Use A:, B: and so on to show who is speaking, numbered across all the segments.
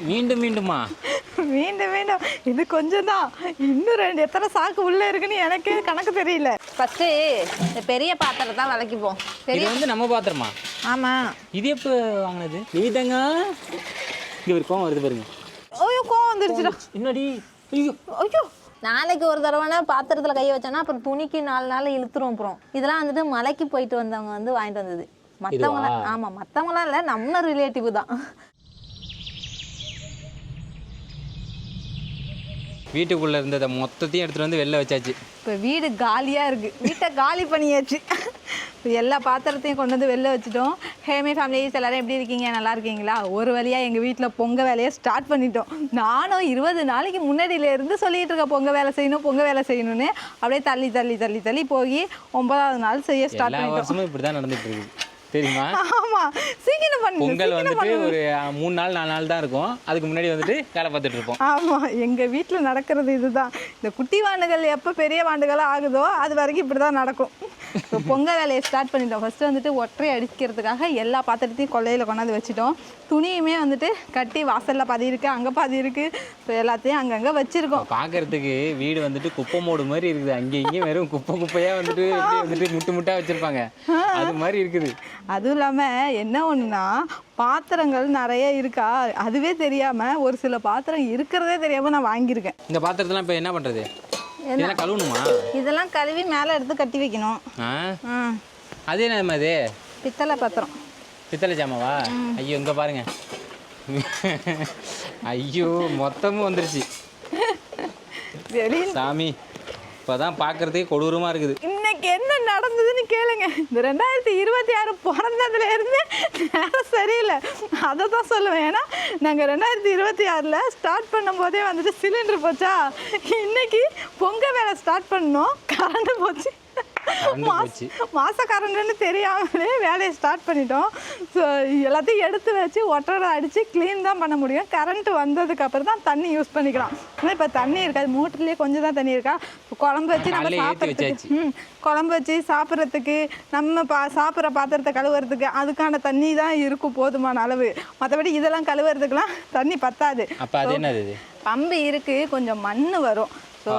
A: மீண்டும் மீண்டுமா?
B: மீண்டும் மீண்டும் இது கொஞ்சம் தான், இன்னும் 2 எத்தனை சாக்கு உள்ள இருக்குன்னு எனக்கே கணக்கு தெரியல.
C: ஃபர்ஸ்ட் இந்த பெரிய பாத்திரம் தான் விளக்கிப்போம்.
A: இது வந்து நம்ம பாத்திரமா?
B: ஆமா.
A: இது எப்போ வாங்கினது? நிவிதாங்க இங்கே ஒரு கோவம் வருது பாருங்க.
B: ஐயோ கோவம் வந்துருச்சுடா.
A: என்னடி? ஐயோ
B: ஐயோ
C: நாளைக்கு ஒரு தடவைனா பாத்திரத்துல கை வச்சோன்னா அப்புறம் துணிக்கு 4 நாள் இழுத்துரும். அப்புறம் இதெல்லாம் வந்துட்டு மலைக்கு போயிட்டு வந்தவங்க வந்து வாங்கிட்டு வந்தது. மற்றவங்களாம் ஆமா, மற்றவங்களாம் இல்லை, நம்ம ரிலேட்டிவ் தான்.
A: வீட்டுக்குள்ளே இருந்ததை மொத்தத்தையும் எடுத்துகிட்டு வந்து வெளில வச்சாச்சு.
B: இப்போ வீடு காலியாக இருக்குது, வீட்டை காலி பண்ணியாச்சு. எல்லா பாத்திரத்தையும் கொண்டு வந்து வெளில வச்சுட்டோம். ஹேமே ஃபேமிலிஸ் எல்லோரும் எப்படி இருக்கீங்க? நல்லா இருக்கீங்களா? ஒரு வழியாக எங்கள் வீட்டில் பொங்கல் வேலையை ஸ்டார்ட் பண்ணிட்டோம். நானும் 20 நாளைக்கு முன்னாடியிலேருந்து சொல்லிகிட்டு இருக்கேன் பொங்கல் வேலை செய்யணும், பொங்கல் வேலை செய்யணும்னு. அப்படியே தள்ளி தள்ளி தள்ளி தள்ளி போய் 9ஆவது நாள் செய்ய ஸ்டார்ட் பண்ணிட்டோம்.
A: வருஷமும் இப்படி தான் நடந்துட்டு இருக்குது தெரியுமா?
B: ஆமாம், சீக்கிரம் பண்ணி.
A: பொங்கல் வந்துட்டு ஒரு 3 நாள் 4 நாள் தான் இருக்கும். அதுக்கு முன்னாடி வந்துட்டு வேலை பார்த்துட்டு இருப்போம்.
B: ஆமாம், எங்கள் வீட்டில் நடக்கிறது இதுதான். இந்த குட்டி வாண்டுகள் எப்போ பெரிய வாண்டுகளாக ஆகுதோ அது வரைக்கும் இப்படி தான் நடக்கும். இப்போ பொங்கல் வேலையை ஸ்டார்ட் பண்ணிட்டோம். ஃபஸ்ட்டு வந்துட்டு ஒற்றை அடிக்கிறதுக்காக எல்லா பாத்திரத்தையும் கொள்ளையில் கொண்டாந்து வச்சுட்டோம். துணியுமே வந்துட்டு கட்டி வாசலில் பாதி இருக்குது, அங்கே பாதி இருக்குது. இப்போ எல்லாத்தையும் அங்கங்கே வச்சுருக்கோம்.
A: பார்க்கறதுக்கு வீடு வந்துட்டு குப்பை மோடு மாதிரி இருக்குது. அங்கே இங்கேயும் வெறும் குப்பையாக வந்துட்டு முட்டு முட்டாக வச்சுருப்பாங்க, அது மாதிரி இருக்குது.
B: அதுவும் இல்லாமல் என்ன ஒன்றுனா, பாத்திரங்கள் நிறைய இருக்கா அதுவே தெரியாமல், ஒரு சில பாத்திரம் இருக்கிறதே தெரியாமல் நான் வாங்கியிருக்கேன்.
A: இந்த பாத்திரத்தெல்லாம் இப்போ என்ன பண்ணுறது? இதெல்லாம் கழுவணுமா?
B: இதெல்லாம் கழுவி மேலே எடுத்து கட்டி வைக்கணும்.
A: அது என்ன அது?
B: பித்தளை பாத்திரம்.
A: பித்தளை ஜாமாவா? ஐயோ இங்கே பாருங்க. ஐயோ மொத்தமும் வந்துருச்சு சாமி. இப்போதான் பார்க்கறதுக்கே கொடூரமாக இருக்குது.
B: இன்னைக்கு என்ன நடந்ததுன்னு கேளுங்க. இந்த 2026 பிறந்ததுலேருந்து நேரம் சரியில்லை, அதை தான் சொல்லுவேன். ஏன்னா நாங்கள் 2026 ஸ்டார்ட் பண்ணும் போதே வந்துட்டு சிலிண்டர் போச்சா. இன்னைக்கு பொங்கல் வேலை ஸ்டார்ட் பண்ணோம், கரண்ட் போச்சு. மாச கரண்ட்னு தெரியாமலே வேலையை ஸ்டார்ட் பண்ணிட்டோம். ஸோ எல்லாத்தையும் எடுத்து வச்சு ஒட்டரை அடித்து க்ளீன் தான் பண்ண முடியும். கரண்ட் வந்ததுக்கு அப்புறம் தான் தண்ணி யூஸ் பண்ணிக்கலாம். ஆனால் இப்போ தண்ணி இருக்காது, மோட்டர்லேயே கொஞ்சம் தான் தண்ணி இருக்கா. குழம்பு வச்சு நம்ம சாப்பிட்றதுக்கு, குழம்பு வச்சு சாப்பிட்றதுக்கு, நம்ம சாப்பிட்ற பாத்திரத்தை கழுவுறதுக்கு அதுக்கான தண்ணி தான் இருக்கும் போதுமான அளவு. மற்றபடி இதெல்லாம் கழுவுறதுக்கெலாம் தண்ணி பத்தாது. பம்பு இருக்குது, கொஞ்சம் மண் வரும். ஸோ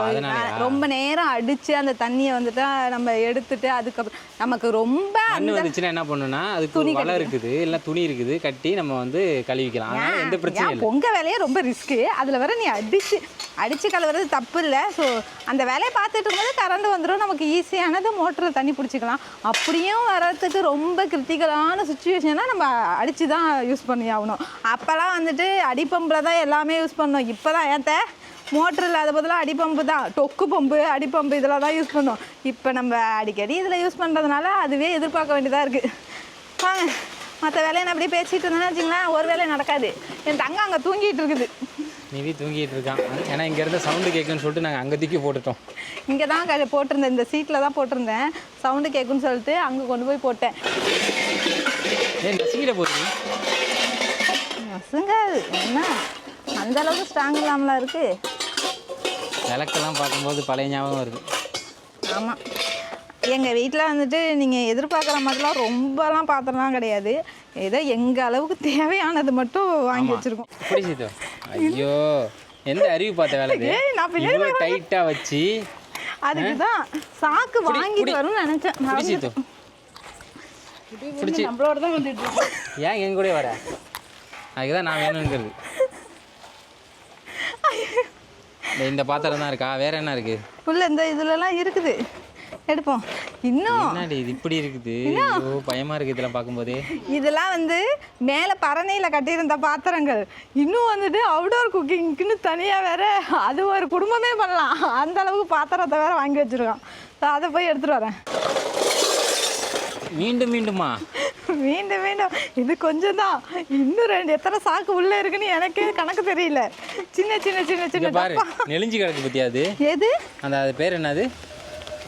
B: ரொம்ப நேரம் அடித்து அந்த தண்ணியை வந்துட்டு நம்ம எடுத்துட்டு அதுக்கப்புறம் நமக்கு ரொம்ப
A: வந்துச்சுன்னா என்ன பண்ணணும்னா, அதுக்கு துணி இருக்குது, இல்லை துணி இருக்குது, கட்டி நம்ம வந்து கழுவிக்கலாம். எந்த பிரச்சனையும் இல்லை.
B: பொங்கல் வேலையே ரொம்ப ரிஸ்க்கு. அதில் வர நீ அடித்து கழுவுறது தப்பு இல்லை. ஸோ அந்த வேலையை பார்த்துட்டு இருக்கும்போது கரண்ட் வந்துடும், நமக்கு ஈஸியானது மோட்டரில் தண்ணி பிடிச்சிக்கலாம். அப்படியும் வர்றதுக்கு ரொம்ப கிரிட்டிக்கலான சுச்சுவேஷனாக நம்ம அடித்து தான் யூஸ் பண்ணி ஆகணும். அப்போல்லாம் வந்துட்டு அடிப்பம்பில் தான் எல்லாமே யூஸ் பண்ணோம். இப்போ தான் ஏன் மோட்ரு இல்லாத பதிலாக அடிப்பம்பு தான், டொக்கு பம்பு, அடிப்பம்பு இதெல்லாம் தான் யூஸ் பண்ணோம். இப்போ நம்ம அடிக்கடி இதில் யூஸ் பண்ணுறதுனால அதுவே எதிர்பார்க்க வேண்டியதாக இருக்குது. வாங்க, மற்ற வேலையை நான் அப்படியே பேசிகிட்டு இருந்தேன்னு வச்சிங்களேன், ஒரு வேலையை நடக்காது. என் தங்க அங்கே தூங்கிட்டு இருக்குது.
A: நீவி தூங்கிட்டு இருக்கான். ஏன்னா இங்கே இருந்த சவுண்டு கேட்குன்னு சொல்லிட்டு நாங்கள் அங்கே தூக்கி போட்டுட்டோம்.
B: இங்கே தான் போட்டிருந்தேன், இந்த சீட்டில் தான் போட்டிருந்தேன். சவுண்டு கேட்குன்னு சொல்லிட்டு அங்கே கொண்டு போய் போட்டேன்.
A: ஏன் நசுங்கிட போகுது?
B: நசுங்க என்ன அந்த அளவுக்கு ஸ்ட்ராங் இல்லாமலாம் இருக்குது.
A: விளக்கெல்லாம் பார்க்கும்போது பழைய ஞாபகம் வருது.
B: ஆமாம், எங்கள் வீட்டில் வந்துட்டு நீங்கள் எதிர்பார்க்குற மாதிரிலாம் ரொம்பலாம் பாத்திரம்லாம் கிடையாது. ஏதோ எங்கள் அளவுக்கு தேவையானது மட்டும் வாங்கி வச்சுருக்கோம்.
A: ஐயோ, எந்த அறிவு பார்த்த வேலை? நான் டைட்டாக வச்சு
B: அதுக்கு தான் சாக்கு வாங்கிட்டு வரும்னு நினச்சேன். நம்மளோட தான் வந்துட்டு
A: ஏன் எங்க கூட வர? அதுக்குதான் நான் வேணுங்கிறது. இந்த பாத்திரம் தான் இருக்கா? வேற என்ன இருக்கு? உள்ள
B: இந்த இதுலலாம் இருக்குது, எடுப்போம். இன்னும்
A: என்னடி இது இப்படி இருக்குது? ஐயோ பயமா இருக்கு இதெல்லாம் பார்க்கும்போதே.
B: இதெல்லாம் வந்து மேலே பரணையில் கட்டியிருந்த பாத்திரங்கள். இன்னும் வந்துட்டு அவுடோர் குக்கிங்க்குன்னு தனியாக வேற அது ஒரு குடும்பமே பண்ணலாம். அந்த அளவுக்கு பாத்திரத்தை வேற வாங்கி வச்சிருக்கோம். அதை போய் எடுத்துட்டு வரேன்.
A: மீண்டும் மீண்டுமா?
B: மீண்டும் மீண்டும் இது கொஞ்சம் தான், இன்னும் 2 எத்தனை சாக்கு உள்ளே இருக்குன்னு எனக்கே கணக்கு தெரியல. சின்ன சின்ன சின்ன சின்ன
A: பாரு, நெளிஞ்சு கிடக்கு பத்தியா? அது
B: எது?
A: அது பேர் என்னது?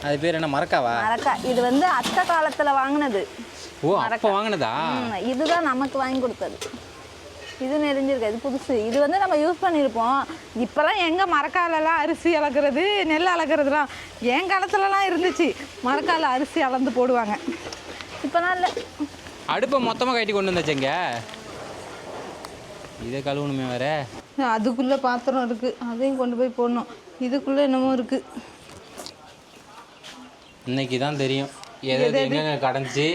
A: அது பேர் என்ன? மரக்காவா?
C: மரக்கா. இது வந்து அத்தை காலத்தில் வாங்கினது.
A: ஓ, அப்போ வாங்கினதா?
C: இதுதான் நமக்கு வாங்கி கொடுத்தது. இது நெறிஞ்சிருக்கு, இது புதுசு. இது வந்து நம்ம யூஸ் பண்ணியிருப்போம். இப்போல்லாம் எங்கே மரக்காலெல்லாம் அரிசி அளக்கிறது, நெல் அளக்கிறதுலாம் என் காலத்துலலாம் இருந்துச்சு. மரக்கால அரிசி அளந்து போடுவாங்க. இப்போலாம் இல்லை.
A: அடுப்பை மொத்தமாக கட்டி கொண்டு வந்தாச்சுங்க. இதை கழுவணுமே வேற.
C: அதுக்குள்ளே பாத்திரம் இருக்குது, அதையும் கொண்டு போய் போடணும். இதுக்குள்ளே என்னமோ இருக்குது.
A: இன்னைக்கு தான் தெரியும் எது எங்கெங்க கடைஞ்சி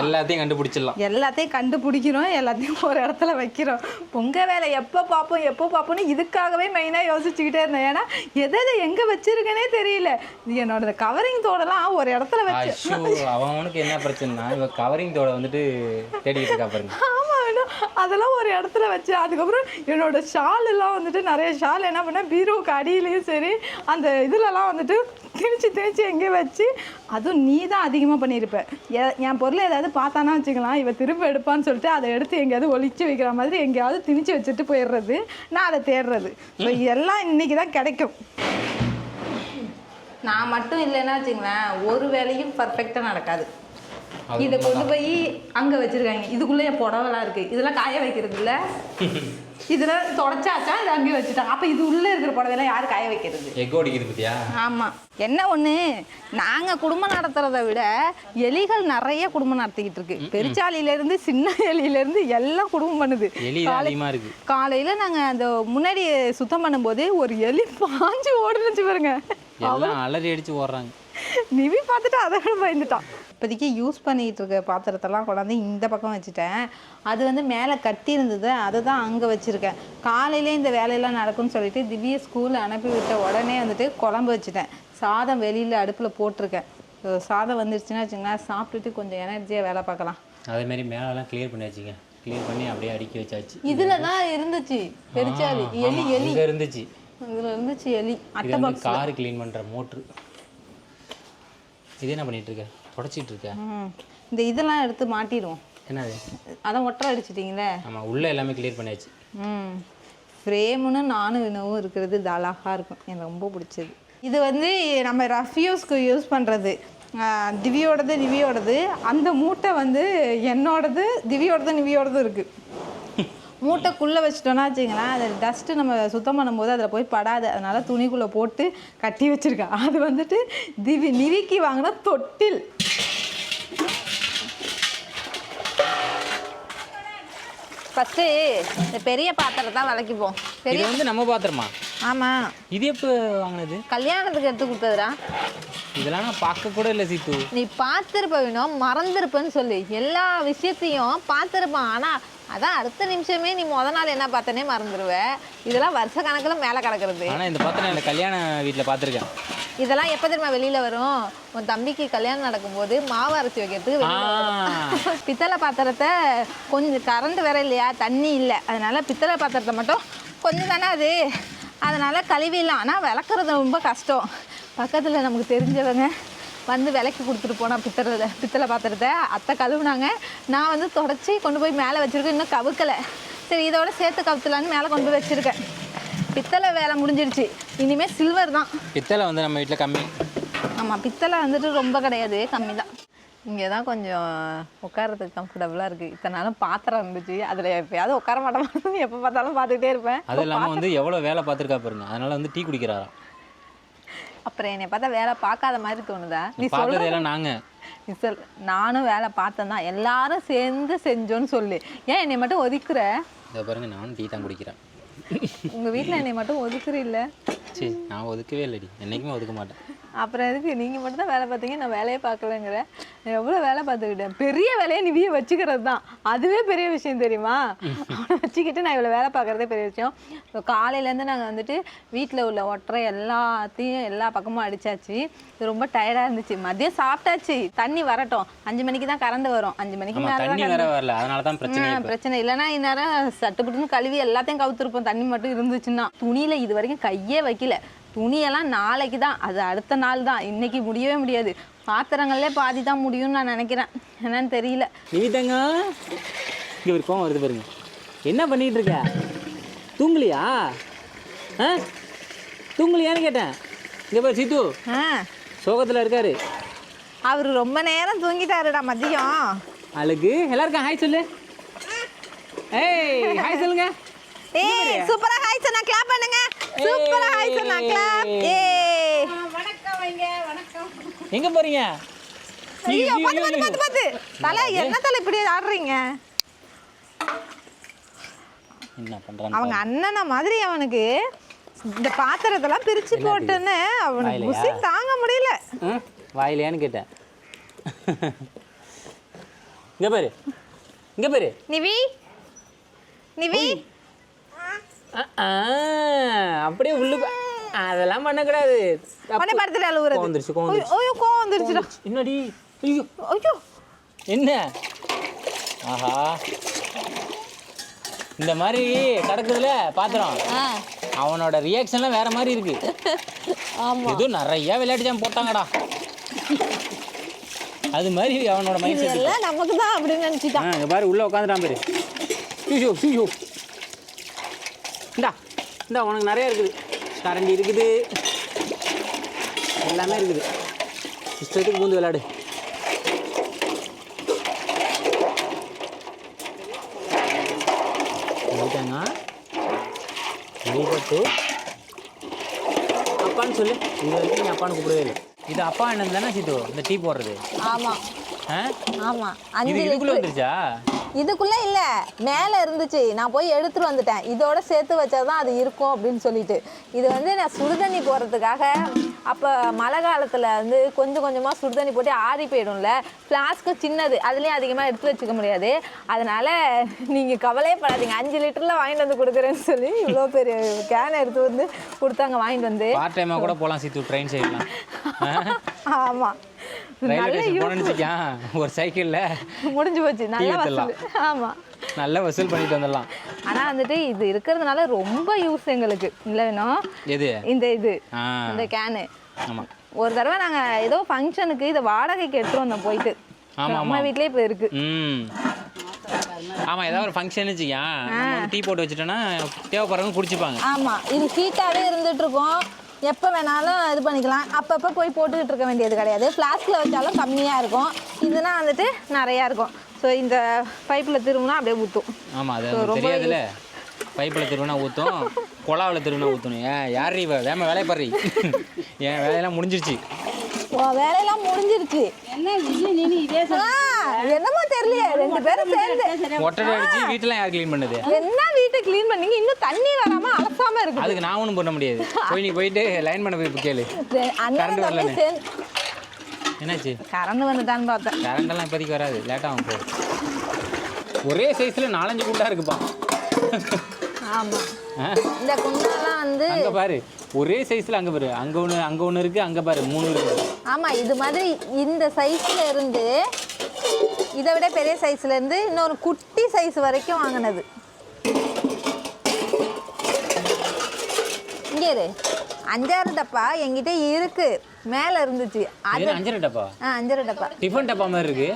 A: எல்லாத்தையும் கண்டுபிடிச்சிடலாம்.
C: எல்லாத்தையும் கண்டுபிடிக்கிறோம், எல்லாத்தையும் ஒரு இடத்துல வைக்கிறோம். உங்கள் வேலை எப்போ பார்ப்போம்னு இதுக்காகவே மெயினாக யோசிச்சுக்கிட்டே இருந்தேன். ஏன்னா எதை எங்கே வச்சிருக்கேனே தெரியல. என்னோட கவரிங் தோடெல்லாம் ஒரு இடத்துல வச்சு
A: அவனுக்கு என்ன பிரச்சனைனா இவ கவரிங் தோட வந்துட்டு தேடிட்டு இருக்கா பாருங்க.
C: அதெல்லாம் ஒரு இடத்துல வச்சு அதுக்கப்புறம் என்னோட ஷால் எல்லாம் வந்துட்டு நிறைய ஷால் என்ன பண்ணேன் பீரோவுக்கு அடியிலையும் சரி அந்த இதுலலாம் வந்துட்டு திணிச்சு எங்கேயே வச்சு. அதுவும் நீ தான் அதிகமாக பண்ணியிருப்ப. என் பொருளை ஏதாவது பார்த்தானா வச்சுக்கலாம், இவ திரும்ப எடுப்பான்னு சொல்லிட்டு அதை எடுத்து எங்கேயாவது ஒழிச்சு வைக்கிற மாதிரி எங்கேயாவது திணிச்சு வச்சுட்டு போயிடுறது, நான் அதை தேடுறது. ஸோ எல்லாம் இன்னைக்கு தான் கிடைக்கும். நான் மட்டும் இல்லைன்னா வச்சுங்களேன் ஒரு வேலையும் பர்ஃபெக்டாக நடக்காது. இதை கொண்டு போய் அங்கே வச்சுருக்காங்க. இதுக்குள்ளே என் புடவெல்லாம் இருக்குது, இதெல்லாம் காய வைக்கிறது இல்லை. இதில் தொடச்சாச்சா இது அங்கேயே வச்சுட்டாங்க. அப்போ இது உள்ளே இருக்கிற புடவையெல்லாம் யார் காய வைக்கிறது?
A: எக்கோ அடிக்கிறது பத்தியா?
C: ஆமாம். என்ன ஒன்று, நாங்கள் குடும்பம் நடத்துறதை விட எலிகள் நிறைய குடும்பம் நடத்திக்கிட்டு இருக்கு. பெருச்சாலியிலேருந்து சின்ன எலியிலேருந்து எல்லாம் குடும்பம் பண்ணுது. காலையில் நாங்கள் அந்த முன்னாடி சுத்தம் பண்ணும்போது ஒரு எலி பாஞ்சு ஓடுனுச்சு பாருங்க.
A: எல்லாம் அலறி அடிச்சு ஓடுறாங்க.
C: நிவி பார்த்துட்டு அதை விட பயந்துட்டான். இப்போதைக்கு யூஸ் பண்ணிகிட்டு இருக்க பாத்திரத்தெல்லாம் கொண்டாந்து இந்த பக்கம் வச்சுட்டேன். அது வந்து மேலே கட்டி இருந்தது, அதை தான் அங்கே வச்சுருக்கேன். காலையிலே இந்த வேலையெல்லாம் நடக்கும்னு சொல்லிட்டு திவ்யா ஸ்கூலில் அனுப்பி விட்ட உடனே வந்துட்டு குழம்பு வச்சுட்டேன். சாதம் வெளியில் அடுப்பில் போட்டிருக்கேன். சாதம் வந்துருச்சுன்னா வச்சுங்களேன், சாப்பிட்டுட்டு கொஞ்சம் எனர்ஜியாக வேலை பார்க்கலாம்.
A: அதேமாரி மேலெல்லாம் கிளியர் பண்ணி வச்சுங்க. கிளியர் பண்ணி அப்படியே அடுக்கி வச்சாச்சு.
C: இதில் தான் இருந்துச்சு பெருச்சாலி எலி
A: இருந்துச்சு.
C: இதில் இருந்துச்சு எலி. அட்டை பாக்ஸ்
A: கார் க்ளீன் பண்ணுற மோட்ரு. இது என்ன பண்ணிட்டு இருக்க? தொடச்சிட்டு இருக்க?
C: இந்த இதெல்லாம் எடுத்து மாட்டிடுவோம்.
A: என்னது?
C: அதான் ஒட்டரை அடிச்சிட்டிங்களே.
A: ஆமாம், உள்ளே எல்லாமே கிளியர் பண்ணியாச்சு.
C: ஃப்ரேமுன்னு நானும் வினவும் இருக்கிறது இது அழகாக இருக்கும், எனக்கு ரொம்ப பிடிச்சது. இது வந்து நம்ம ரஃப்யூஸ்க்கு யூஸ் பண்ணுறது. திவ்யோடது. அந்த மூட்டை வந்து என்னோடது, திவ்யோடது இருக்குது. மூட்டைக்குள்ளே வச்சுட்டோன்னா வச்சுங்களேன், அது டஸ்ட்டு நம்ம சுத்தம் பண்ணும்போது அதில் போய் படாது. அதனால் துணிக்குள்ளே போட்டு கட்டி வச்சுருக்கேன். அது வந்துட்டு நிவிக்கு வாங்கின தொட்டில். ஃபஸ்ட்டு இந்த பெரிய பாத்திரம் தான் விளக்கிப்போம்.
A: பெரிய வந்து நம்ம பாத்திரமா?
C: ஆமாம்.
A: இது எப்போ வாங்கினது?
C: கல்யாணத்துக்கு எடுத்து கொடுத்ததுடா.
A: இதெல்லாம் நான் பார்க்க கூட இல்லை சீத்து.
C: நீ பார்த்துருப்ப வேணும், மறந்துருப்பேன்னு சொல்லி எல்லா விஷயத்தையும் பார்த்துருப்பான். ஆனால் அதான் அடுத்த நிமிஷமே நீ நாள் என்ன பார்த்தனே மறந்துடுவ. இதெல்லாம் வருஷ கணக்கில் மேலே கிடக்கிறது.
A: ஆனால் இந்த பாத்திரம் இந்த கல்யாண வீட்டில் பார்த்துருக்கேன்.
C: இதெல்லாம் எப்போ தெரியுமா வெளியில் வரும்? உன் தம்பிக்கு கல்யாணம் நடக்கும்போது மாவு அரைச்சி வைக்கிறதுக்கு பித்தளை பாத்திரத்தை கொஞ்சம் கரண்ட் வேற இல்லையா, தண்ணி இல்லை, அதனால பித்தளை பாத்திரத்தை மட்டும் கொஞ்சம் தானே அது, அதனால் கழுவிடலாம். ஆனால் விளக்குறது ரொம்ப கஷ்டம். பக்கத்தில் நமக்கு தெரிஞ்சவங்க வந்து விலைக்கு கொடுத்துட்டு போனால் பித்தளை பாத்திரத்தை அத்தை கழுவுனாங்க. நான் வந்து தொடச்சி கொண்டு போய் மேலே வச்சுருக்கேன், இன்னும் கவுக்கலை. சரி இதோட சேர்த்து கவுத்துலான்னு மேலே கொண்டு போய் வச்சுருக்கேன். பித்தளை வேலை முடிஞ்சிருச்சு, இனிமேல் சில்வர் தான்.
A: பித்தளை வந்து நம்ம வீட்டில் கம்மி.
C: ஆமாம், பித்தளை வந்துட்டு ரொம்ப கிடையாது, கம்மி தான். இங்கே தான் கொஞ்சம் உட்காரத்துக்கு கம்ஃபர்டபுளாக இருக்குது. இத்தனை நாளும் பாத்திரம் இருந்துச்சு, அதில் எப்போயாவது உட்கார மாட்டேன், எப்போ பார்த்தாலும் பார்த்துக்கிட்டே இருப்பேன்.
A: அது இல்லாமல் வந்து எவ்வளோ வேலை பார்த்துருக்கா பாருங்க, அதனால் வந்து டீ குடிக்கிறாரா.
C: அப்புறம் என்னை பார்த்தா வேலை பார்க்காத மாதிரி தோணுதா?
A: நீ சொல்றதெல்லாம் நாங்கள்
C: நீ சொல். நானும் வேலை பார்த்தேன் தான், எல்லாரும் சேர்ந்து செஞ்சோன்னு சொல்லு. ஏன் என்னை மட்டும் ஒதுக்குற?
A: இதை பாருங்க, நானும் டீ தான் குடிக்கிறேன்.
C: உங்கள் வீட்டில் என்னை மட்டும் ஒதுக்குற இல்லை?
A: சரி, நான் ஒதுக்கவே இல்லைடி, என்றைக்குமே ஒதுக்க மாட்டேன்.
C: அப்புறம் எதுக்கு நீங்கள் மட்டும் தான் வேலை பார்த்தீங்க, நான் வேலையே பார்க்கலங்கிற? எவ்வளோ வேலை பார்த்துக்கிட்டேன். பெரிய வேலையை நிவியை வச்சுக்கிறது தான், அதுவே பெரிய விஷயம் தெரியுமா? அவனை வச்சுக்கிட்டு நான் இவ்வளோ வேலை பார்க்குறதே பெரிய விஷயம். ஸோ காலையிலேருந்து நாங்கள் வந்துட்டு வீட்டில் உள்ள ஒற்றை எல்லாத்தையும் எல்லா பக்கமும் அடித்தாச்சு. இது ரொம்ப டயர்டாக இருந்துச்சு. மதியம் சாப்பிட்டாச்சு, தண்ணி வரட்டும். 5 மணிக்கு தான் கரண்ட் வரும், 5 மணிக்கு மேலே
A: வரல, அதனால தான் பிரச்சனை.
C: இல்லைன்னா இந்நேரம் சட்டுப்பட்டுன்னு கழுவி எல்லாத்தையும் கவுத்துருப்போம். தண்ணி மட்டும் இருந்துச்சுன்னா. துணியில் இது வரைக்கும் கையே வைக்கல. துணியெல்லாம் நாளைக்கு தான், அது அடுத்த நாள் தான், இன்னைக்கு முடியவே முடியாது. பாத்திரங்களே பாதி தான் முடியும்னு நான் நினைக்கிறேன், என்னன்னு தெரியல.
A: நிவிதாங்க இங்கே ஒரு கோவம் வருது பாருங்க. என்ன பண்ணிட்டு இருக்க? தூங்கலியா? தூங்கலியான்னு கேட்டேன். இங்கே பாரு சீத்து, சோகத்தில் இருக்காரு.
C: அவர் ரொம்ப நேரம் தூங்கிட்டாருடா மதியம்.
A: அழகு எல்லாருக்கும் ஹாய் சொல்லு. ஏய் ஹாய் சொல்லுங்க.
C: ஏய் சூப்பரா ஹாய் சொன்னா கிளாப் பண்ணுங்க. சூப்பரா ஹாய் சொன்னா கிளாப். ஏய் வணக்கம் வைங்க. வணக்கம்.
A: எங்க போறீங்க?
C: ஐயோ பாத்து தலை என்ன தலை இப்படி ஆடுறீங்க?
A: என்ன பண்ணுறான்
B: அவங்க அண்ணனை மாதிரி அவனுக்கு இந்த பாத்திரத்தெல்லாம் பிரித்து போட்டுன்னு அவனுக்கு குசி தாங்க முடியல.
A: வாயிலையான்னு கேட்டேன். இங்கே பாரு, இங்கே பாரு
B: நிவி நிவி
A: அப்படியே உள்ளு அதெல்லாம் பண்ணக்கூடாது.
B: உடனே படத்துல அழுவுறது. கோவம் வந்துருச்சுடா.
A: என்னடி? ஐயோ
B: ஐயோ
A: என்ன? ஆஹா, இந்த மாதிரி கிடக்குதுல பாத்திரம், அவனோட ரியாக்ஷன்லாம் வேற மாதிரி இருக்கு. ஏதோ நிறைய விளையாட்டு ஜாம் போட்டாங்கடா, அது மாதிரி அவனோட மைண்ட் செட்
B: நமக்கு தான் அப்படின்னு நினச்சிட்டான்.
A: இங்கே பாரு, உள்ளே உட்காந்துட்டான் பாரு. ஷூ ஷூ இந்தா இந்தா, உனக்கு நிறையா இருக்குது. கரண்டி இருக்குது, எல்லாமே இருக்குது. இஷ்டத்துக்கு பூந்து விளையாடு. போயிட்டாங்க வழிபட்டு அப்பான்னு சொல்லு. இது வரைக்கும் நீ அப்பான்னு கூப்பிடவே இல்லை. இது அப்பா என்னது தானே சித்து, இந்த டீ போடுறது?
C: ஆமாம் ஆமாம்.
A: இது இதுக்குள்ளே வந்துருச்சா?
C: இதுக்குள்ளே இல்லை, மேலே இருந்துச்சு. நான் போய் எடுத்துகிட்டு வந்துட்டேன். இதோட சேர்த்து வச்சா தான் அது இருக்கும் அப்படின்னு சொல்லிட்டு. இது வந்து நான் சுடுதண்ணி போடுறதுக்காக, அப்போ மழை காலத்தில் வந்து கொஞ்சம் கொஞ்சமாக சுடுதண்ணி போட்டு ஆறி போயிடும்ல. ஃப்ளாஸ்க்கு சின்னது, அதுலேயும் அதிகமாக எடுத்து வச்சுக்க முடியாது. அதனால் நீங்கள் கவலையே படாதீங்க, 5 லிட்டரில் வாங்கிட்டு வந்து கொடுக்குறேன்னு சொல்லி இவ்வளோ பெரிய கேனை எடுத்து வந்து கொடுத்தாங்க. வாங்கிட்டு வந்து
A: பார்ட் டைமாக கூட போகலாம் சித்து, ட்ரெயின் சைட்லாம்.
B: ஆமாம்,
A: ஒரு சைக்கிள்ல
B: முடிஞ்சு போச்சு. நல்ல ஆமாம்,
A: நல்ல வசூல் பண்ணிட்டு வந்துடலாம்.
C: ஆனால் வந்துட்டு இது இருக்கிறதுனால ரொம்ப யூஸ் எங்களுக்கு. இல்லை வேணும்
A: எது
C: இந்த இந்த கேனு.
A: ஆமாம்,
C: ஒரு தடவை நாங்கள் ஏதோ ஃபங்க்ஷனுக்கு இதை வாடகைக்கு எடுத்துகிட்டு வந்தோம் போயிட்டு. அம்மா வீட்லேயே இப்போ இருக்கு.
A: ஆமாம், ஏதாவது ஒரு ஃபங்க்ஷன் வச்சுக்கா, டீ போட்டு வச்சுட்டோன்னா தேவைப்படுறவங்க குடிச்சுப்பாங்க.
C: ஆமாம், இது ஹீட்டாகவே இருந்துட்டு இருக்கோம். எப்போ வேணாலும் இது பண்ணிக்கலாம். அப்பப்போ போய் போட்டுக்கிட்டு இருக்க வேண்டியது கிடையாது. ஃப்ளாஸ்கில் வச்சாலும் கம்மியாக இருக்கும். இதுனா வந்துட்டு நிறையா இருக்கும். ஸோ இந்த பைப்பில் திருவுனா அப்படியே ஊற்றும்.
A: ஆமாம், அது தெரியாதுல்ல. பைப்பில் திருவினா ஊற்றும், குழாவில் திருவினா ஊற்றணும். யார் இவ வேம வேலையை பாரு. என் வேலையெல்லாம் முடிஞ்சிருச்சு.
C: வேலையெல்லாம் முடிஞ்சிருச்சு. என்னமோ தெரியலையே, 2 பேரும் சேர்ந்து
A: ஒட்டடை அடிச்சு வீட்டெல்லாம் யார் க்ளீன் பண்ணுது?
C: என்ன வீட்டை க்ளீன் பண்ணீங்க? இன்னும் தண்ணி வராம அலசாம இருக்கு.
A: அதுக்கு நான் ஒன்றும் பண்ண முடியாது. போய் நீ போயிட்டு லைன் பண்ண போய் கேளு. கரண்ட் வரல. என்னாச்சு?
C: கரண்ட் வந்துட்டான்னு பார்த்தேன்.
A: கரண்டெல்லாம் இப்போதைக்கு வராது, லேட்டாகும். போ. ஒரே சைஸில் 4-5 குண்டா இருக்குப்பா.
C: ஆமாம், இந்த குண்டெல்லாம் வந்து
A: அங்கே பாரு, ஒரே சைஸில் அங்கே பாரு, அங்கே ஒன்று இருக்குது, அங்கே பாரு 3 இருக்குது.
C: ஆமாம், இது மாதிரி இந்த சைஸில் இருந்து இதை விட பெரிய சைஸில் இருந்து இன்னொரு குட்டி சைஸ் வரைக்கும் வாங்கினது. இங்கே இரு, 5-6 டப்பா என்கிட்ட இருக்கு. மேலே இருந்துச்சு. அது
A: 5 டப்பா?
C: 5 டப்பா.
A: டிஃபன் டப்பா மாதிரி இருக்கு.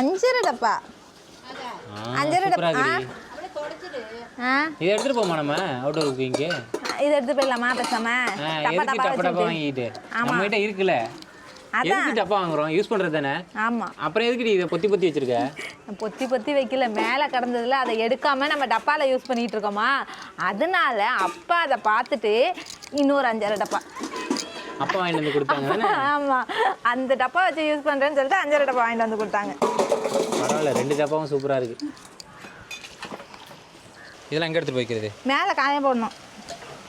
C: 5 டப்பா. 5 டப்பா.
A: இதை எடுத்துட்டு போமா நம்ம அவுட்டோர் குக்கிங்க்கு?
C: இதை எடுத்து போயிடலாமா பேசாம?
A: டப்பா வாங்கிட்டு நம்ம கிட்ட இருக்குல்ல, எதுக்கு டப்பா வாங்குறோம்? யூஸ் பண்றது தானே.
C: ஆமாம்,
A: அப்புறம் எதுக்கு இதை பொத்தி பொத்தி வச்சிருக்க?
C: பொத்தி வைக்கல, மேலே கடந்ததுல அதை எடுக்காம நம்ம டப்பாவில் யூஸ் பண்ணிட்டு இருக்கோமா, அதனால அப்பா அதை பார்த்துட்டு இன்னொரு 5-6 டப்பா
A: அப்பா வாங்கிட்டு வந்து கொடுத்தாங்க தானே.
C: ஆமாம், அந்த டப்பா வச்சு யூஸ் பண்ணுறேன்னு சொல்லிட்டு 5-6 டப்பா வாங்கிட்டு வந்து கொடுத்தாங்க.
A: பரவாயில்ல, 2 டப்பாவும் சூப்பராக இருக்கு. இதெல்லாம் எங்கே எடுத்துகிட்டு வைக்கிறது?
C: மேலே காய போடணும்.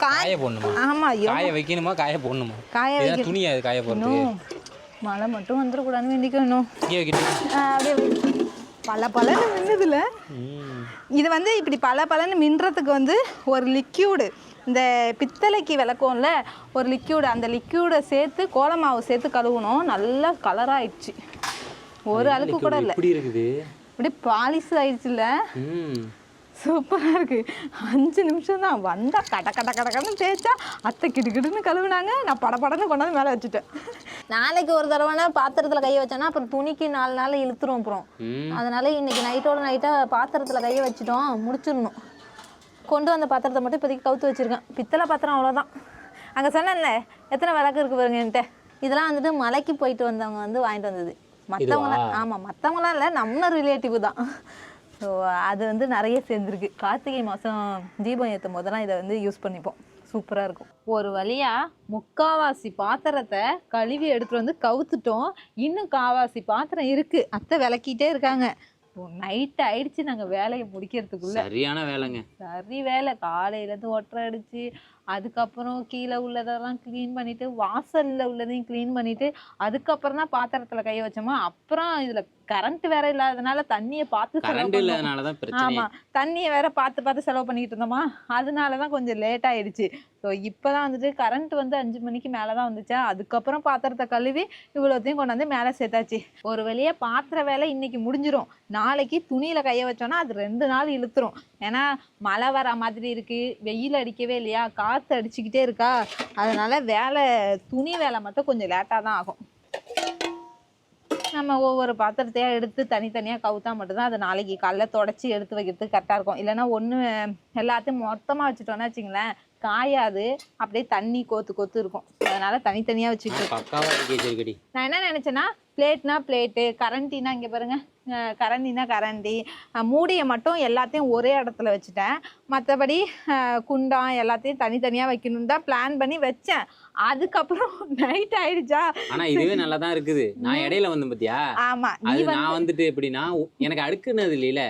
A: காய போடணுமா?
C: ஆமாம்,
A: காய வைக்கணுமா காய போடணுமா?
C: காய வைக்க
A: துணியா அது காய போடுறது?
C: மழை மட்டும் வந்துடக்கூடாதுன்னு வேண்டிக்கணும். அப்படியே
B: பலன்னு மின்னுதுல. இது வந்து இப்படி பலன்னு மின்றதுக்கு வந்து ஒரு லிக்யூடு, இந்த பித்தளைக்கு விளக்கும்ல ஒரு லிக்யூடு, அந்த லிக்யூடை சேர்த்து கோலமாவு சேர்த்து கழுவணும். நல்லா கலராகிடுச்சு, ஒரு அழுக்கு கூட இல்லை.
A: இப்படி இருக்குது,
B: இப்படி பாலிஷ் ஆயிடுச்சுல்ல. சூப்பராக இருக்குது. 5 நிமிஷம் தான் வந்தால் கடன்னு தேய்ச்சா அத்தை கிடுன்னு கழுவுனாங்க. நான் படப்படன்னு கொண்டாந்து மேலே வச்சுட்டேன்.
C: நாளைக்கு ஒரு தடவைனா பாத்திரத்தில் கையை வச்சோன்னா அப்புறம் துணிக்கு 4 நாள் இழுத்துரும். அப்புறம் அதனால இன்னைக்கு நைட்டாக பாத்திரத்தில் கையை வச்சுட்டோம், முடிச்சிடணும். கொண்டு வந்த பாத்திரத்தை மட்டும் இப்போதைக்கு கவுத்து வச்சுருக்கேன். பித்தளை பாத்திரம் அவ்வளோதான். அங்கே சொன்னேன்ல எத்தனை விளக்கு இருக்குது பாருங்க என்கிட்ட. இதெல்லாம் வந்துட்டு மலைக்கு போயிட்டு வந்தவங்க வந்து வாங்கிட்டு வந்தது. மற்றவங்களாம் ஆமாம், மற்றவங்களாம் இல்லை, நம்ம ரிலேட்டிவ் தான். ஸோ அது வந்து நிறைய சேர்ந்துருக்கு. கார்த்திகை மாதம் தீபம் ஏற்றும் போதெல்லாம் இதை வந்து யூஸ் பண்ணிப்போம். சூப்பராக இருக்கும். ஒரு வழியாக 3/4 பாத்திரத்தை கழுவி எடுத்துகிட்டு வந்து கவுத்துட்டோம். இன்னும் 1/4 பாத்திரம் இருக்குது. அத்தை விளக்கிட்டே இருக்காங்க. நைட் ஆயிடுச்சு நாங்க வேலையை முடிக்கிறதுக்குள்ள.
A: சரியான வேலைங்க.
C: சரி வேலை, காலையில இருந்து ஒட்டரை அடிச்சு அதுக்கப்புறம் கீழே உள்ளதெல்லாம் க்ளீன் பண்ணிட்டு வாசல்ல உள்ளதையும் க்ளீன் பண்ணிட்டு அதுக்கப்புறம் தான் பாத்திரத்துல கைய வச்சோமா. அப்புறம் இதுல கரண்ட் வேற இல்லாததுனால தண்ணியை பார்த்து
A: கரண்ட் இல்லாதனாலதான் பிரச்சனை.
C: ஆமா, தண்ணியை வேற பார்த்து செலவு பண்ணிட்டு இருந்தோமா, அதனாலதான் கொஞ்சம் லேட் ஆயிடுச்சு. ஸோ இப்போதான் வந்துட்டு கரண்ட் வந்து 5 மணிக்கு மேலதான் வந்துச்சா. அதுக்கப்புறம் பாத்திரத்தை கழுவி இவ்வளோத்தையும் கொண்டாந்து மேலே சேர்த்தாச்சு. ஒரு வழியா பாத்திர வேலை இன்னைக்கு முடிஞ்சிடும். நாளைக்கு துணியில கைய வச்சோன்னா அது 2 நாள் இழுத்துரும். ஏன்னா மழை வர மாதிரி இருக்கு, வெயில் அடிக்கவே இல்லையா, காற்று அடிச்சுக்கிட்டே இருக்கா. அதனால துணி வேலை மட்டும் கொஞ்சம் லேட்டாக தான் ஆகும். நம்ம ஒவ்வொரு பாத்திரத்தையா எடுத்து தனித்தனியாக கவுத்தா மட்டும்தான் அது நாளைக்கு காலைல தொடச்சி எடுத்து வைக்கிறதுக்கு கரெக்டாக இருக்கும். இல்லைன்னா ஒன்று எல்லாத்தையும் மொத்தமாக வச்சுட்டோன்னா வச்சுங்களேன், காயாது, அப்படியே தண்ணி கோத்து இருக்கும். அதனால தனித்தனியாக வச்சுக்கிட்டு நான் என்ன நினச்சேன்னா, பிளேட்னா பிளேட்டு, கரண்டினா இங்கே பாருங்க, கரண்டினா கரண்டி, மூடியை மட்டும் எல்லாத்தையும் ஒரே இடத்துல வச்சுட்டேன். மற்றபடி குண்டா எல்லாத்தையும் தனித்தனியாக வைக்கணும்னு தான் பிளான் பண்ணி வச்சேன். அதுக்கப்புறம் நைட் ஆயிடுச்சா.
A: ஆனா இதுவே நல்லா தான் இருக்குது. நான் இடையில வந்து பாத்தியா.
C: ஆமா,
A: நான் வந்துட்டு எப்படின்னா எனக்கு அடுக்குனது இல்லையில.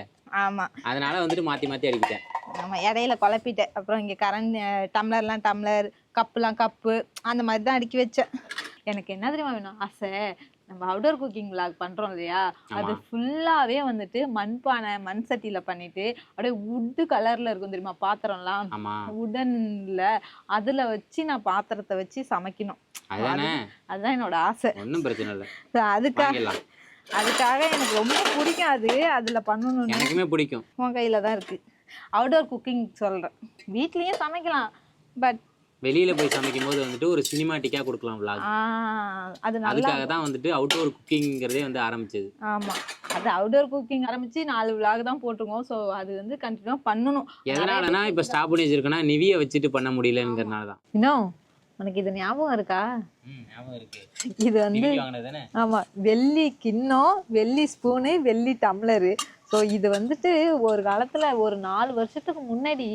C: ஆமா,
A: அதனால வந்துட்டு மாத்தி அடிக்கிட்டேன்.
C: ஆமா, இடையில குழப்பிட்டேன். அப்புறம் இங்க டம்ளர், கப்பு அந்த மாதிரி தான் அடுக்கி வச்சேன். எனக்கு என்ன தெரியுமா வேணும் ஆசை, நம்ம அவுட்டோர் குக்கிங் விளாக் பண்றோம் இல்லையா, அது ஃபுல்லாவே வந்துட்டு மண்பானை மண் சட்டியில பண்ணிட்டு அப்படியே வுட்டு கலர்ல இருக்கும் தெரியுமா பாத்திரம்லாம், உடன்ல அதுல வச்சு நான் பாத்திரத்தை வச்சு சமைக்கணும். அதுதான் என்னோட ஆசை.
A: ஒன்றும் பிரச்சனை இல்லை.
C: அதுக்காக எனக்கு ரொம்ப பிடிக்கும். அதுல பண்ணணும்,
A: எனக்குமே பிடிக்கும்.
C: உன் கையில தான் இருக்கு. அவுட்டோர் குக்கிங் சொல்றேன், வீட்லயும் சமைக்கலாம், பட்
A: வெளியில போய் சமைக்கும் போது வந்துட்டு ஒரு சினிமாட்டிக்கா கொடுக்கலாம் vlog. அதுக்காக தான் வந்துட்டு அவுட்டோர் குக்கிங்கிறதே வந்து ஆரம்பிச்சது.
C: ஆமா, அது அவுட்டோர் குக்கிங் ஆரம்பிச்சு 4 vlog தான் போட்டுருக்கோம். ஸோ அது வந்து கண்டினியூ பண்ணணும்.
A: எதனாலனா இப்போ ஸ்டாப் பண்ணி வச்சிருக்கேன்னா நிவியை வச்சுட்டு பண்ண முடியலங்கிறனால தான்.
C: இன்னும் உனக்கு இது ஞாபகம் இருக்கா?
A: ஞாபகம் இருக்கு.
C: இது வந்து ஆமா, வெள்ளி கிண்ணம், வெள்ளி ஸ்பூனு, வெள்ளி டம்ளரு. ஸோ இது வந்துட்டு ஒரு காலத்துல ஒரு 4 வருஷத்துக்கு முன்னாடி,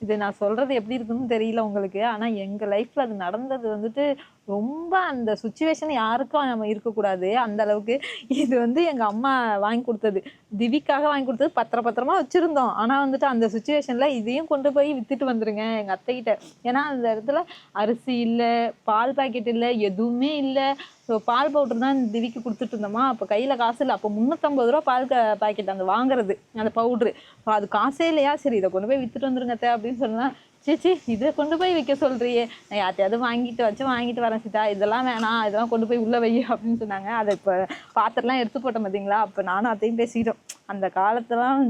C: இது நான் சொல்றது எப்படி இருக்குன்னு தெரியல உங்களுக்கு, ஆனா எங்க லைஃப்ல அது நடந்தது வந்துட்டு ரொம்ப, அந்த சுச்சுவேஷன் யாருக்கும் நம்ம இருக்கக்கூடாது அந்த அளவுக்கு. இது வந்து எங்க அம்மா வாங்கி கொடுத்தது, திவிக்காக வாங்கி கொடுத்தது. பத்திரமா வச்சிருந்தோம். ஆனா வந்துட்டு அந்த சுச்சுவேஷன்ல இதையும் கொண்டு போய் வித்துட்டு வந்துருங்க எங்க அத்தைகிட்ட. ஏன்னா அந்த இடத்துல அரிசி இல்லை, பால் பாக்கெட் இல்லை, எதுவுமே இல்லை. ஸோ பால் பவுடர் தான் திவிக்கு கொடுத்துட்டு இருந்தோமா. அப்போ கையில் காசு இல்லை. அப்போ 350 ரூபா பால் பாக்கெட் அந்த வாங்குறது, அந்த பவுட்ரு. ஸோ அது காசே இல்லையா, சரி இதை கொண்டு போய் வித்துட்டு வந்துருங்க அத்தை அப்படின்னு சொன்னா, சீச்சி இதை கொண்டு போய் விற்க சொல்றியே, நான் யார்ட்டையாவது வாங்கிட்டு வரேன் சீதா, இதெல்லாம் வேணாம், இதெல்லாம் கொண்டு போய் உள்ள வை அப்படின்னு சொன்னாங்க. அதை இப்போ பாத்திரம்லாம் எடுத்து போட்டோம் பார்த்தீங்களா. அப்போ நானும் அத்தையும் பேசிக்கிட்டோம். அந்த காலத்தெல்லாம்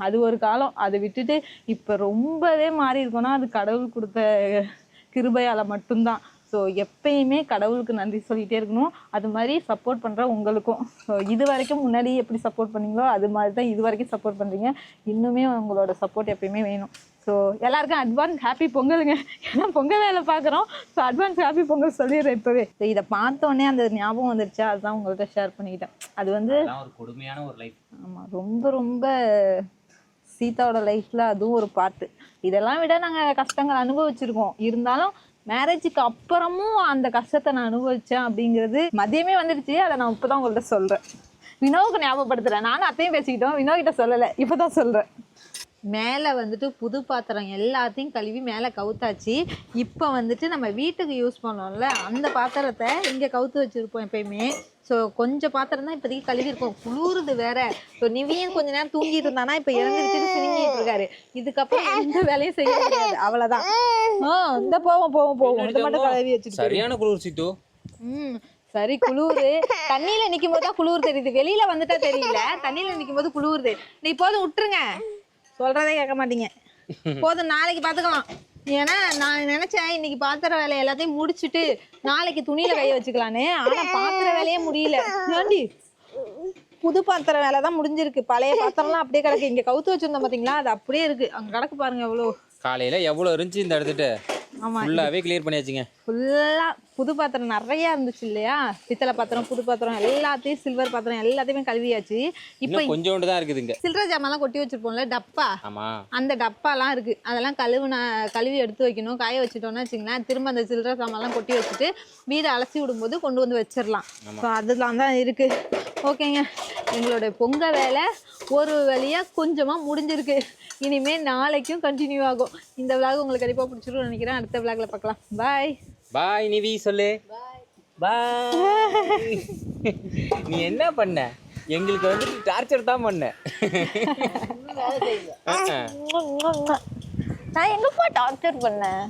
C: அது ஒரு காலம். அதை விட்டுட்டு இப்போ ரொம்பவே மாறி இருக்கோன்னா அது கடவுள் கொடுத்த கிருபையால் மட்டும்தான். ஸோ எப்பயுமே கடவுளுக்கு நன்றி சொல்லிகிட்டே இருக்கணும். அது மாதிரி சப்போர்ட் பண்ணுற உங்களுக்கும். ஸோ இது வரைக்கும் முன்னாடி எப்படி சப்போர்ட் பண்ணீங்களோ அது மாதிரி தான் இது வரைக்கும் சப்போர்ட் பண்ணுறீங்க. இன்னுமே உங்களோட சப்போர்ட் எப்பயுமே வேணும். ஸோ எல்லாருக்கும் அட்வான்ஸ் ஹாப்பி பொங்கலுங்க. ஏன்னா பொங்கல் வேலை பார்க்குறோம். ஸோ அட்வான்ஸ் ஹாப்பி பொங்கல் சொல்லிடுறேன் இப்போவே. ஸோ இதை பார்த்தோன்னே அந்த ஞாபகம் வந்துருச்சா, அதுதான் உங்கள்கிட்ட ஷேர் பண்ணிக்கிட்டேன். அது வந்து
A: ஒரு கொடுமையான ஒரு லைஃப்.
C: ஆமாம், ரொம்ப சீதாவோட லைஃப்பில் அதுவும் ஒரு பார்ட்டு. இதெல்லாம் விட நாங்கள் கஷ்டங்கள் அனுபவிச்சிருக்கோம். இருந்தாலும் மேரேஜுக்கு அப்புறமும் அந்த கஷ்டத்தை நான் அனுபவிச்சேன் அப்படிங்கிறது மதியமே வந்துடுச்சு. அதை நான் இப்போ தான் உங்கள்கிட்ட சொல்கிறேன். வினோவுக்கு ஞாபகப்படுத்துகிறேன். நானும் அத்தையும் பேசிக்கிட்டோம், வினோகிட்ட சொல்லலை, இப்போ தான் சொல்கிறேன். மேலே வந்துட்டு புது பாத்திரம் எல்லாத்தையும் கழுவி மேலே கவுத்தாச்சு. இப்போ வந்துட்டு நம்ம வீட்டுக்கு யூஸ் பண்ணோம்ல அந்த பாத்திரத்தை இங்கே கவுத்து வச்சுருப்போம் எப்பயுமே. ஸோ கொஞ்சம் பாத்திரம் தான் இப்போதைக்கு கழுவி இருக்கோம். குளிருது வேற. ஸோ நிவியும் கொஞ்ச நேரம் தூங்கிட்டு இருந்தானா, இப்போ இறந்துட்டு சினிங்கிட்டு இருக்காரு. இதுக்கப்புறம் எந்த வேலையும் செய்ய முடியாது, அவ்வளோதான். இந்த போவோம் இதை மட்டும் கழுவி வச்சுட்டு.
A: சரியான குளிர் சீட்டு.
C: சரி, குளிரு. தண்ணியில நிற்கும் போது தான் குளிர் தெரியுது, வெளியில வந்துட்டா தெரியல. தண்ணியில நிற்கும் போது குளிருது. நீ போதும் விட்டுருங்க, சொல்றதே கேட்க மாட்டீங்க. போதும், நாளைக்கு பார்த்துக்கலாம். ஏன்னா நான் நினைச்சேன் இன்னைக்கு பாத்திர வேலை எல்லாத்தையும் முடிச்சுட்டு நாளைக்கு துணியில கைய வச்சுக்கலான்னு. ஆனா பாத்திர வேலையே முடியல. ஏண்டி புது பாத்திர வேலை தான் முடிஞ்சிருக்கு, பழைய பாத்திரம்லாம் அப்படியே கிடக்கு. இங்க கவுத்து வச்சிருந்தோம் பாத்தீங்களா, அது அப்படியே இருக்கு. அங்க கிடக்கு பாருங்க எவ்வளோ.
A: காலையில எவ்வளோ இருந்துச்சு இந்த எடுத்துட்டு ஃபுல்லாவே கிளியர் பண்ணியாச்சுங்க.
C: ஃபுல்லா புது பாத்திரம் நிறைய இருந்துச்சு இல்லையா, பித்தளை பாத்திரம், புது பாத்திரம் எல்லாத்தையும், சில்வர் பாத்திரம் எல்லாத்தையுமே கழுவியாச்சு. இப்போ
A: கொஞ்சோண்டு தான் இருக்குதுங்க.
C: சில்லறை ஜாமான்லாம் கொட்டி வச்சிருப்போம்ல டப்பா, அந்த டப்பாலாம் இருக்கு. அதெல்லாம் கழுவி எடுத்து வைக்கணும். காய வச்சுட்டோம்னா வச்சுங்களேன், திரும்ப அந்த சில்லறை ஜாமான்லாம் கொட்டி வச்சுட்டு வீடு அலசி விடும்போது கொண்டு வந்து வச்சிடலாம். ஸோ அதெல்லாம் தான் இருக்கு. ஓகேங்க, எங்களுடைய பொங்க வேலை ஒரு வழியாக கொஞ்சமாக முடிஞ்சிருக்கு. இனிமேல் நாளைக்கும் கண்டினியூ ஆகும். இந்த விளாக் உங்களுக்கு கண்டிப்பாக பிடிச்சிருக்கும்னு நினைக்கிறேன். அடுத்த விளாக்ல பார்க்கலாம். பாய்
A: பாய் நிவி சொல்லு. பாய். நீ என்ன பண்ண? எங்களுக்கு வந்துட்டு டார்ச்சர் தான் பண்ண.
C: நான் எங்கப்பா டார்ச்சர் பண்ணேன்?